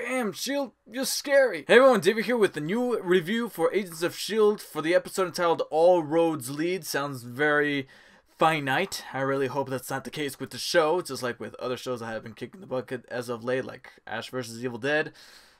damn, S.H.I.E.L.D, you're scary. Hey everyone, David here with the new review for Agents of S.H.I.E.L.D. for the episode entitled All Roads Lead. Sounds very finite. I really hope that's not the case with the show, just like with other shows I have been kicking the bucket as of late, like Ash vs. Evil Dead.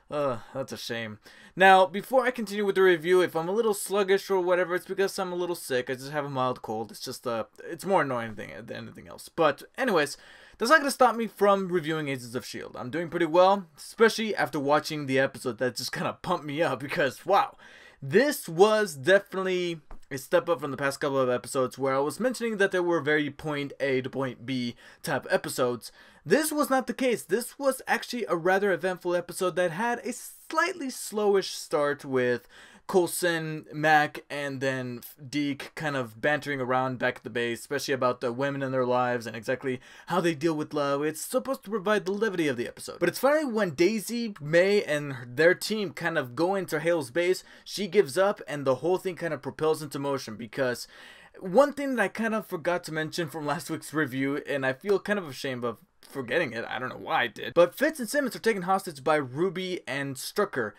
That's a shame. Now, before I continue with the review, if I'm a little sluggish or whatever, it's because I'm a little sick. I just have a mild cold. It's just, it's more annoying than anything else. But, anyways, that's not going to stop me from reviewing Agents of S.H.I.E.L.D. I'm doing pretty well, especially after watching the episode that just kind of pumped me up because, wow, this was definitely a step up from the past couple of episodes where I was mentioning that there were very point A to point B type episodes. This was not the case. This was actually a rather eventful episode that had a slightly slowish start with Coulson, Mac, and then Deke kind of bantering around back at the base, especially about the women in their lives and exactly how they deal with love. It's supposed to provide the levity of the episode. But it's funny when Daisy, May, and their team kind of go into Hale's base, she gives up and the whole thing kind of propels into motion because one thing that I kind of forgot to mention from last week's review, and I feel kind of ashamed of forgetting it, I don't know why I did, but Fitz and Simmons are taken hostage by Ruby and Strucker.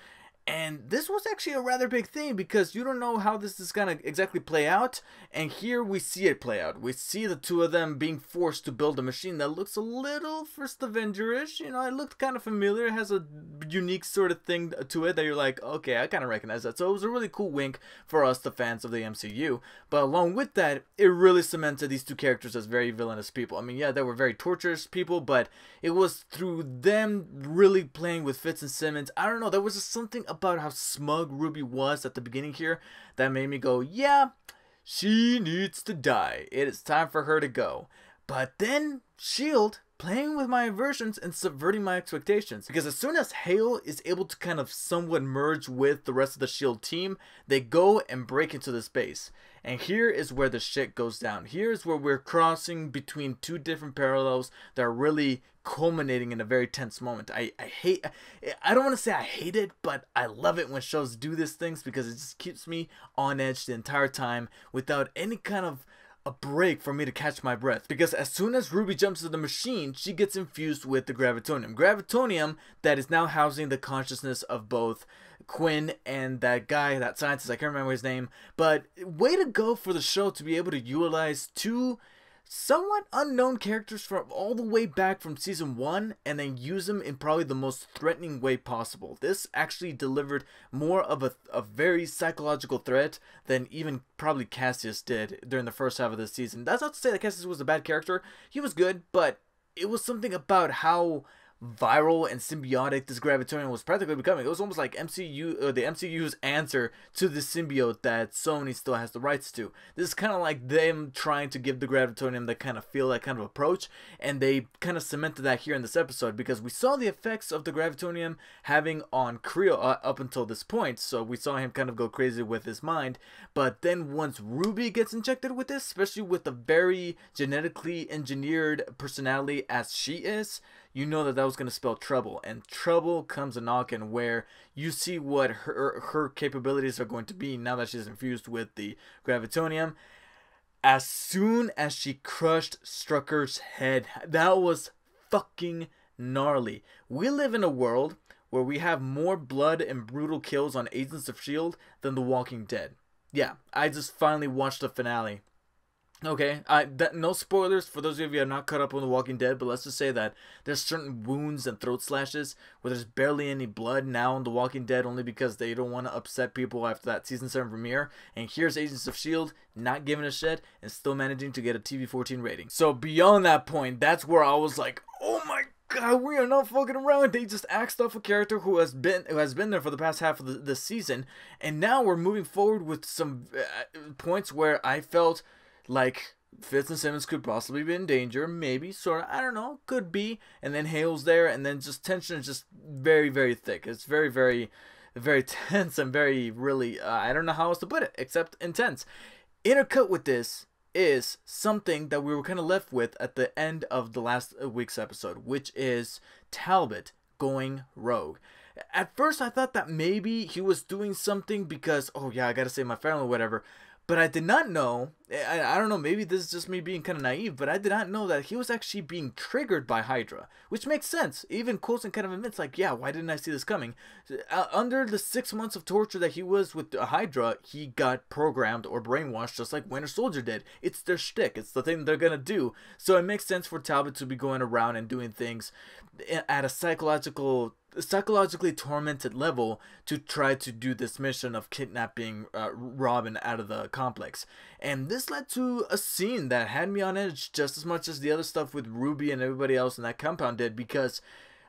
And this was actually a rather big thing because you don't know how this is going to exactly play out. And here we see it play out. We see the two of them being forced to build a machine that looks a little First Avenger-ish. You know, it looked kind of familiar. It has a unique sort of thing to it that you're like, okay, I kind of recognize that. So it was a really cool wink for us, the fans of the MCU. But along with that, it really cemented these two characters as very villainous people. I mean, yeah, they were very torturous people, but it was through them really playing with Fitz and Simmons. I don't know, there was just something about how smug Ruby was at the beginning here that made me go, yeah, she needs to die. It is time for her to go. But then S.H.I.E.L.D. playing with my aversions and subverting my expectations. Because as soon as Hale is able to kind of somewhat merge with the rest of the S.H.I.E.L.D. team, they go and break into this base. And here is where the shit goes down. Here's where we're crossing between two different parallels that are really culminating in a very tense moment. I don't want to say I hate it, but I love it when shows do these things because it just keeps me on edge the entire time without any kind of a break for me to catch my breath. Because as soon as Ruby jumps into the machine, she gets infused with the gravitonium. Gravitonium that is now housing the consciousness of both Quinn and that guy, that scientist, I can't remember his name. But way to go for the show to be able to utilize two somewhat unknown characters from all the way back from season 1 and then use them in probably the most threatening way possible. This actually delivered more of a very psychological threat than even probably Cassius did during the first half of this season. That's not to say that Cassius was a bad character. He was good, but it was something about how viral and symbiotic this gravitonium was practically becoming. It was almost like the MCU's answer to the symbiote that Sony still has the rights to. This is kind of like them trying to give the gravitonium that kind of feel, that kind of approach, and they kind of cemented that here in this episode because we saw the effects of the gravitonium having on Creo up until this point. So we saw him kind of go crazy with his mind, but then once Ruby gets injected with this, especially with the very genetically engineered personality as she is, you know that was going to spell trouble, and trouble comes a knocking where you see what her capabilities are going to be now that she's infused with the gravitonium. As soon as she crushed Strucker's head, that was fucking gnarly. We live in a world where we have more blood and brutal kills on Agents of S.H.I.E.L.D. than The Walking Dead. Yeah, I just finally watched the finale. Okay, no spoilers for those of you who have not caught up on The Walking Dead, but let's just say that there's certain wounds and throat slashes where there's barely any blood now in The Walking Dead only because they don't want to upset people after that season 7 premiere. And here's Agents of S.H.I.E.L.D. not giving a shit and still managing to get a TV-14 rating. So beyond that point, that's where I was like, oh my God, we are not fucking around. They just axed off a character who has been there for the past half of the season, and now we're moving forward with some points where I felt like Fitz and Simmons could possibly be in danger, maybe, sort of, I don't know, could be, and then Hale's there, and then just tension is just very, very thick. It's very, very, very tense and very, really, I don't know how else to put it, except intense. Intercut with this is something that we were kind of left with at the end of the last week's episode, which is Talbot going rogue. At first, I thought that maybe he was doing something because, oh yeah, I gotta save my family or whatever. But I did not know, I don't know, maybe this is just me being kind of naive, but I did not know that he was actually being triggered by Hydra, which makes sense. Even Coulson kind of admits, like, yeah, why didn't I see this coming? Under the 6 months of torture that he was with Hydra, he got programmed or brainwashed just like Winter Soldier did. It's their shtick. It's the thing they're going to do. So it makes sense for Talbot to be going around and doing things at a psychologically tormented level to try to do this mission of kidnapping Robin out of the complex. And this led to a scene that had me on edge just as much as the other stuff with Ruby and everybody else in that compound did, because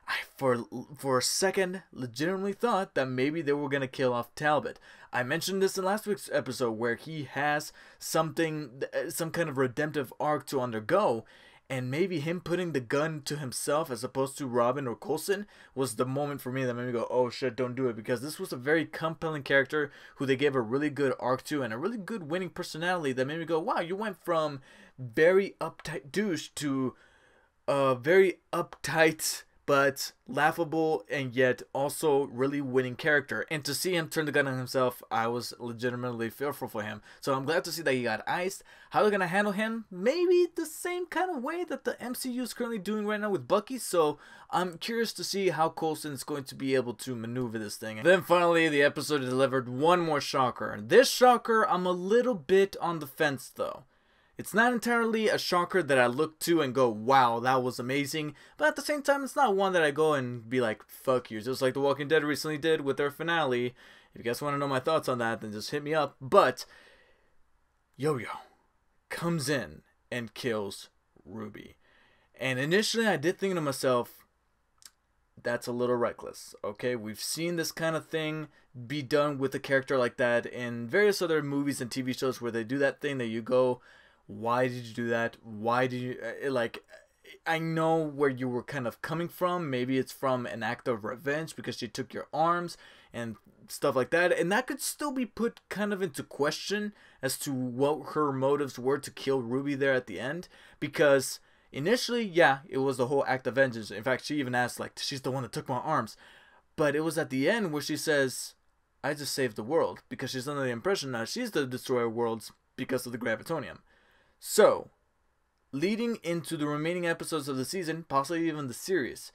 I for a second legitimately thought that maybe they were going to kill off Talbot. I mentioned this in last week's episode where he has some kind of redemptive arc to undergo, and maybe him putting the gun to himself as opposed to Robin or Coulson was the moment for me that made me go, oh shit, don't do it. Because this was a very compelling character who they gave a really good arc to and a really good winning personality that made me go, wow, you went from very uptight douche to a very uptight but laughable and yet also really winning character. And to see him turn the gun on himself, I was legitimately fearful for him. So I'm glad to see that he got iced. How they're going to handle him? Maybe the same kind of way that the MCU is currently doing right now with Bucky. So I'm curious to see how Coulson is going to be able to maneuver this thing. And then finally, the episode delivered one more shocker. This shocker, I'm a little bit on the fence though. It's not entirely a shocker that I look to and go, wow, that was amazing. But at the same time, it's not one that I go and be like, fuck you. Just like The Walking Dead recently did with their finale. If you guys want to know my thoughts on that, then just hit me up. But Yo-Yo comes in and kills Ruby. And initially, I did think to myself, that's a little reckless. Okay, we've seen this kind of thing be done with a character like that in various other movies and TV shows where they do that thing that you go, why did you do that? Why did you, like, I know where you were kind of coming from. Maybe it's from an act of revenge because she took your arms and stuff like that. And that could still be put kind of into question as to what her motives were to kill Ruby there at the end. Because initially, yeah, it was the whole act of vengeance. In fact, she even asked, like, she's the one that took my arms. But it was at the end where she says, I just saved the world. Because she's under the impression that she's the destroyer of worlds because of the gravitonium. So, leading into the remaining episodes of the season, possibly even the series,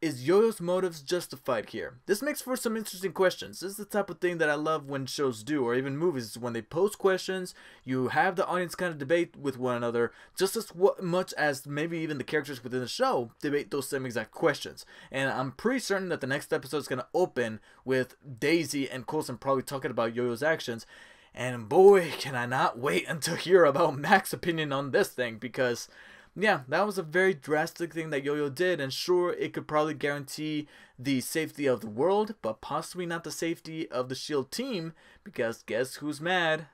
is Yo-Yo's motives justified here? This makes for some interesting questions. This is the type of thing that I love when shows do, or even movies, when they pose questions, you have the audience kind of debate with one another, just as much as maybe even the characters within the show debate those same exact questions. And I'm pretty certain that the next episode is going to open with Daisy and Coulson probably talking about Yo-Yo's actions. And boy, can I not wait until hear about Mac's opinion on this thing, because yeah, that was a very drastic thing that Yo-Yo did, and sure, it could probably guarantee the safety of the world, but possibly not the safety of the S.H.I.E.L.D. team, because guess who's mad?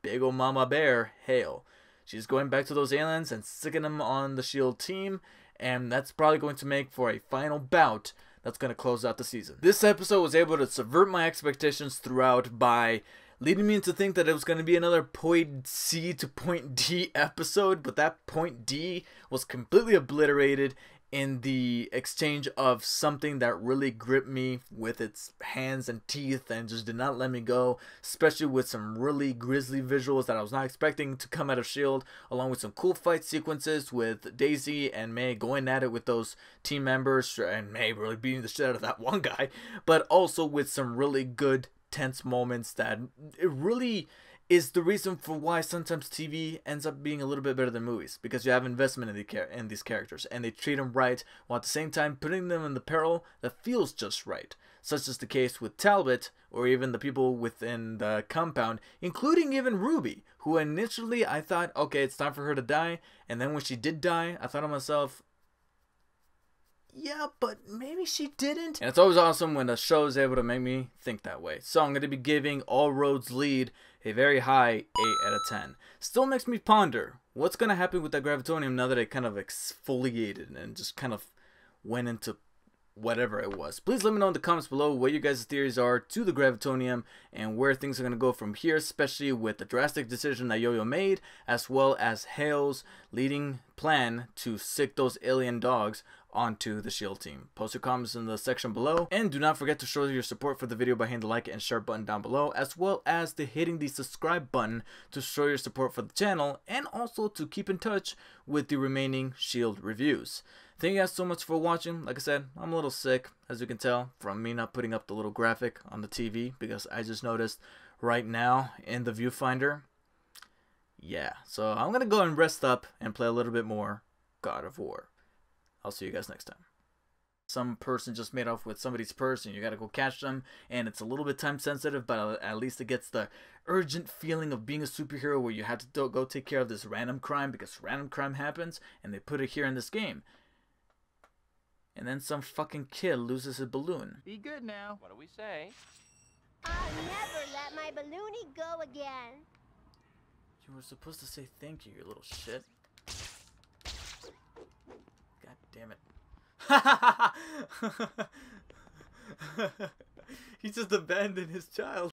Big ol' Mama Bear, Hale. She's going back to those aliens and sticking them on the S.H.I.E.L.D. team, and that's probably going to make for a final bout that's going to close out the season. This episode was able to subvert my expectations throughout by leading me to think that it was going to be another point C to point D episode, but that point D was completely obliterated in the exchange of something that really gripped me with its hands and teeth and just did not let me go, especially with some really grisly visuals that I was not expecting to come out of S.H.I.E.L.D., along with some cool fight sequences with Daisy and May going at it with those team members, and May really beating the shit out of that one guy, but also with some really good tense moments that it really is the reason for why sometimes TV ends up being a little bit better than movies, because you have investment in these characters and they treat them right while at the same time putting them in the peril that feels just right, such as the case with Talbot or even the people within the compound, including even Ruby, who initially I thought, okay, it's time for her to die, and then when she did die, I thought to myself, yeah, but maybe she didn't. And it's always awesome when the show is able to make me think that way. So I'm going to be giving All Roads Lead a very high 8 out of 10. Still makes me ponder what's going to happen with that gravitonium now that it kind of exfoliated and just kind of went into whatever it was. Please let me know in the comments below what you guys' theories are to the gravitonium and where things are going to go from here, especially with the drastic decision that Yo-Yo made, as well as Hale's leading plan to sick those alien dogs onto the S.H.I.E.L.D. team. Post your comments in the section below, and do not forget to show your support for the video by hitting the like and share button down below, as well as hitting the subscribe button to show your support for the channel, and also to keep in touch with the remaining S.H.I.E.L.D. reviews. Thank you guys so much for watching. Like I said, I'm a little sick, as you can tell from me not putting up the little graphic on the TV, because I just noticed right now in the viewfinder. Yeah, so I'm gonna go and rest up and play a little bit more God of War. I'll see you guys next time. Some person just made off with somebody's purse and you gotta go catch them, and it's a little bit time sensitive, but at least it gets the urgent feeling of being a superhero where you have to go take care of this random crime, because random crime happens and they put it here in this game. And then some fucking kid loses his balloon. Be good now. What do we say? I'll never let my balloony go again. You were supposed to say thank you, you little shit. God damn it. He just abandoned his child.